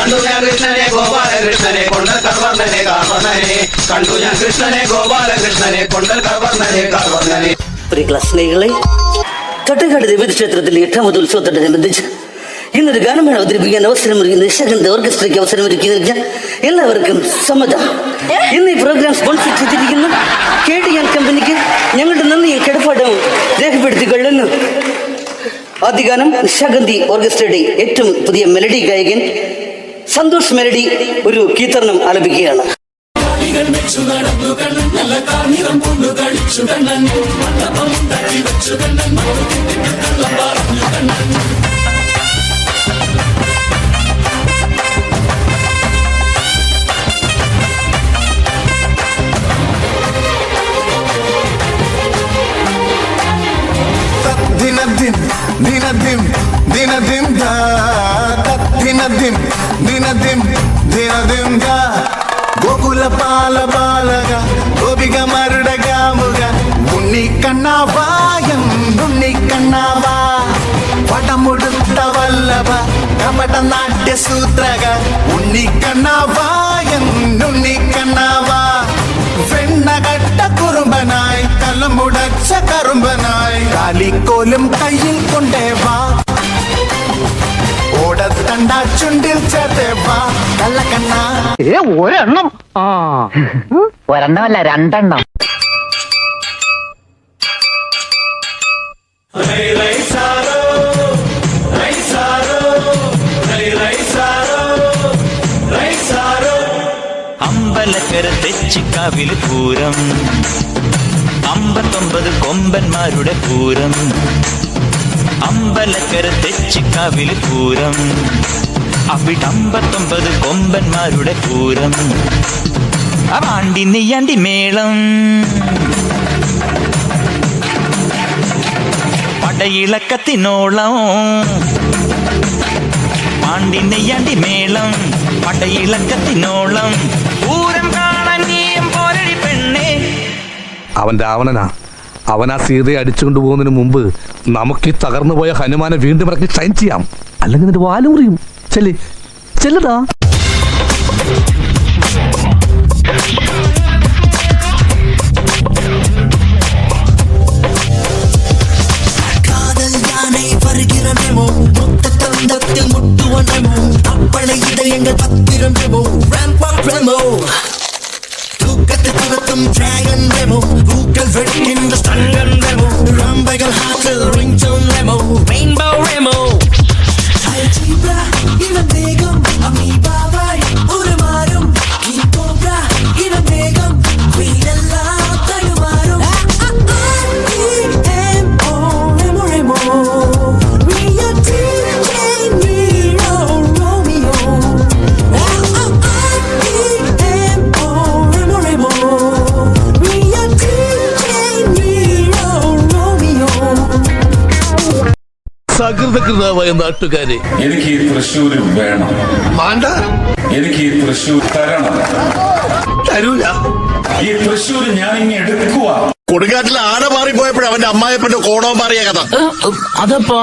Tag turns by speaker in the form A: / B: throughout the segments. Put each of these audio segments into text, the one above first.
A: കണ്ടു ഞാൻ കൃഷ്ണനെ ഗോപാലകൃഷ്ണനെ കൊണ്ടൽ കർവർണ്ണനെ കാർവർണ്ണനെ കണ്ടു ഞാൻ കൃഷ്ണനെ ഗോപാലകൃഷ്ണനെ കൊണ്ടൽ കർവർണ്ണനെ കാർവർണ്ണനെ.
B: പ്രിയ സ്നേഹികളെ, തൊട്ടക്കാട് ദേവീക്ഷേത്രത്തിൽ 8ാമത് ഉത്സവത്തോടനുബന്ധിച്ച് ഇന്നൊരു ഗാനമേള അവതരിപ്പിക്കാൻ അവസരമൊരുക്കി നിശാഗന്ധ ഓർക്കസ്ട്രയ്ക്ക് അവസരമൊരുക്കി നൽകിയ എല്ലാവർക്കും സമ്മതം. ഇന്ന് ഈ പ്രോഗ്രാം സ്പോൺസർ ചെയ്തിരിക്കുന്ന KTN കമ്പനിക്ക് ഞങ്ങളുടെ നന്ദിയും കടപ്പാടവും രേഖപ്പെടുത്തിക്കൊള്ളുന്നു. ആദ്യ ഗാനം നിശാഗന്ധി ഓർക്കസ്ട്രയുടെ ഏറ്റവും പുതിയ മെലഡി ഗായകൻ സന്തോഷ് മെലഡി ഒരു കീർത്തനം ആലപിക്കുകയാണ്.
C: ദിനദിം ദിനദിം ദാ ദിനദിം ദിനദിം ദിനദിം ദാ ഗോകുല പാല ബാലക ഗോപിക മരുടകാമുക ഉണ്ണിക്കണ്ണാവായം ഉണ്ണിക്കണ്ണാവാ പടമുടുത്ത വല്ലഭ കപട നാട്യസൂത്രക ഉണ്ണിക്കണ്ണാവായം ഉണ്ണിക്കണ്ണാവാ വെണ്ണകട്ട കുറുമ്പനായി കലമുടച്ച കറുമ്പനായി കാലിക്കോലും കയ്യിൽ കൊണ്ടേവാ ഓടത്തണ്ട ചുണ്ടിൽ ചേർത്തേവാ കള്ളക്കണ്ണ.
D: ഒരെണ്ണമല്ല 2 എണ്ണം.
E: അമ്പലക്കര തെച്ചിക്കാവിൽ പൂരം 59 കൊമ്പന്മാരുടെ പൂരം. അമ്പലക്കര തെച്ചിക്കാവിൽ പൂരം അവിടെ 59 കൊമ്പന്മാരുടെ പൂരം. പാണ്ടി നെയ്യാണ്ടി മേളം പടയിളക്കത്തിനോളം. പാണ്ടി നെയ്യാണ്ടി മേളം പടയിളക്കത്തിനോളം. പൂരം കാണാൻ നീയും പോരടി പെണ്ണേ.
F: അവൻ രാവണനാ. അവൻ ആ സീതയെ അടിച്ചുകൊണ്ടു പോകുന്നതിന് മുമ്പ് നമുക്ക് ഈ തകർന്നു പോയ ഹനുമാനെ വീണ്ടും ഇറക്കി ഷൈൻ ചെയ്യാം. അല്ലെങ്കിൽ നിന്റെ വാലുമുറിയും. ചെല്ലടാ.
C: Dragon demo, Google in the Stallion demo, Rambagal Hazel, Ringtone demo, Rainbow Remo. Algebra, even Begum, Amoeba, Uramarum, Cobra, even Begum, Queenella, Talumarum. R-E-M-O, Remo Remo, we are DJ Nero Romeo. R-E-M-O, Remo Remo.
F: സകൃതകൃതാവായ നാട്ടുകാരെ,
G: എനിക്ക് ഈ തൃശ്ശൂർ വേണം. എനിക്ക് ഈ തൃശ്ശൂർ തരണം.
C: തരൂല.
G: ഈ തൃശ്ശൂർ ഞാൻ ഇനി എടുക്കുക.
C: കൊടുങ്കാറ്റിൽ ആന മാറിപ്പോയപ്പോഴും അവന്റെ അമ്മായപ്പന്റെ കോണവും മാറിയ കഥ.
D: അതപ്പോ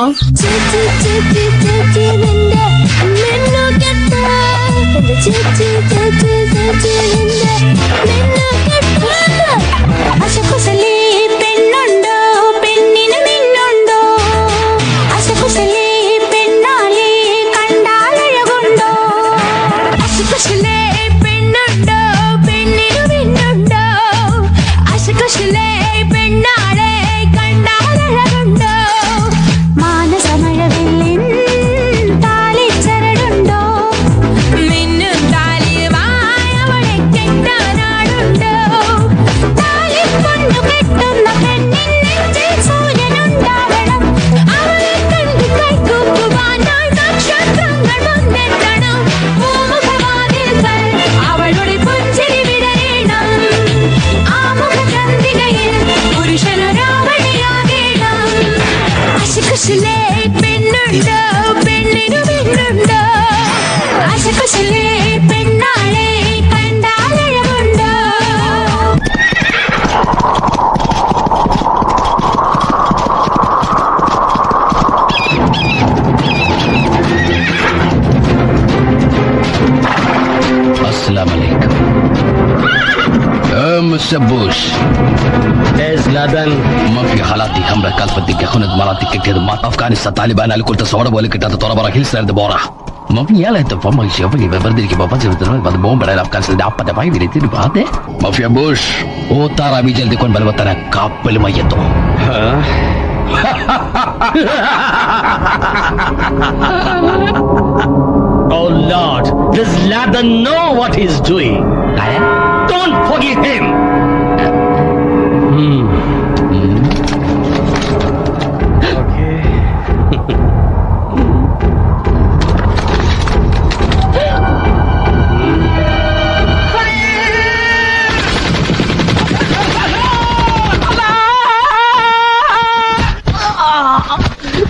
H: अस्सलाम वालेकुम Mr. Bush
D: There's Laden.
H: ما في حالاتي همرة كالفة دقة خونة مراتي كده ما أفغانستان طالبان اللي كنت صورة بقول لك أنت ترى برا هيل سرد بورا ما في يلا أنت فما يشوف اللي ببردك بابا سير ترى بعد بوم بدل أفغانستان ده أبدا باي بيرتي بعده ما في بوش वो तारा भी जल्दी कौन बलवत्ता है कापल में ये तो
D: Oh Lord, does Laden know what he's doing? Don't forgive him.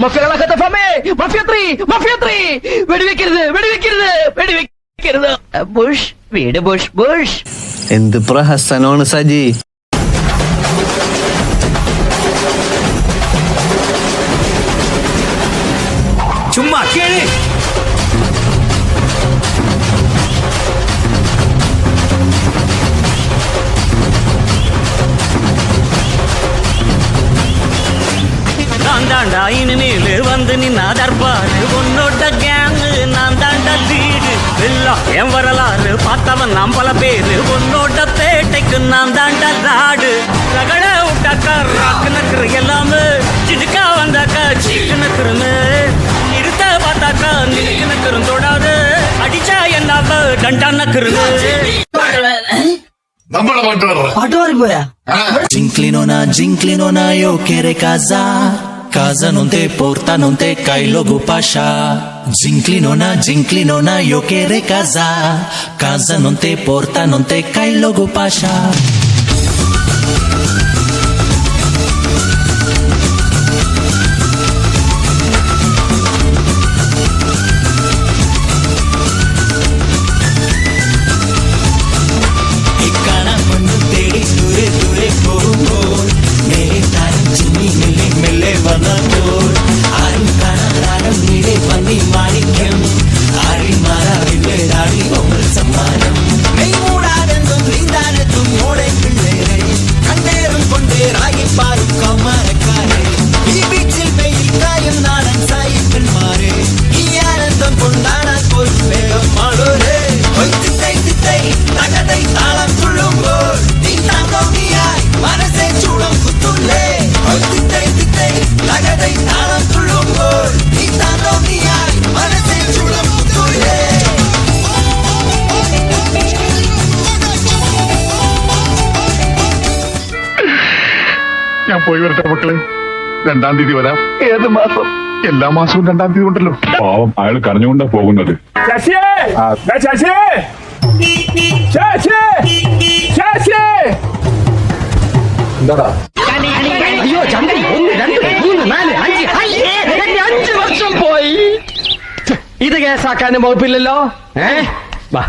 H: മഫിയകളെ കഥ ഫമേ മഫിയ 3 വെടിവെക്കരുത് ബുഷ് വീട് ബുഷ്
I: എന്ത് പ്രഹസനമാണ് സജി.
E: ചുമ്മാ കേളി நான் தாண்டா இனிமேல் வந்து நின்னா தர்பாரு உன்னோட கேங்கு நான் தாண்டா லீடு எல்லாம் என் வரலாறு பார்த்தவன் நாம் பல பேரு உன்னோட பேட்டைக்கு நான் தாண்டா ராடு ரகட விட்டாக்கா ராக்கு நக்குறு எல்லாமே சிடுக்கா வந்தாக்கா சீக்கு நக்குறுன்னு நிறுத்த பார்த்தாக்கா நிறுக்கு நக்குறும் தொடாது அடிச்சா என்னாவ டண்டா நக்குறுன்னு
C: നമ്മളെ പാട്ടുകാരൻ
B: പാട്ട് മാറിപ്പോയാ
E: Ginclinona io che re casa non te porta non te cai logo pasha Ginclinona io che re casa non te porta non te cai logo pasha
C: ഞാൻ പോയി വരട്ടെ മക്കളെ. 2-ാം തീയതി വരാം. ഏത് മാസം? എല്ലാ മാസവും 2-ാം തീയതി ഉണ്ടല്ലോ. പാവം അയാൾ കരഞ്ഞുകൊണ്ടാ പോകുന്നത്. എന്താടാ
D: അയ്യോ ചന്ദ്രൻ 1 2 3 4 5 5 വർഷം പോയി. ഇത് കേസാക്കാനും വകുപ്പില്ലല്ലോ. വാ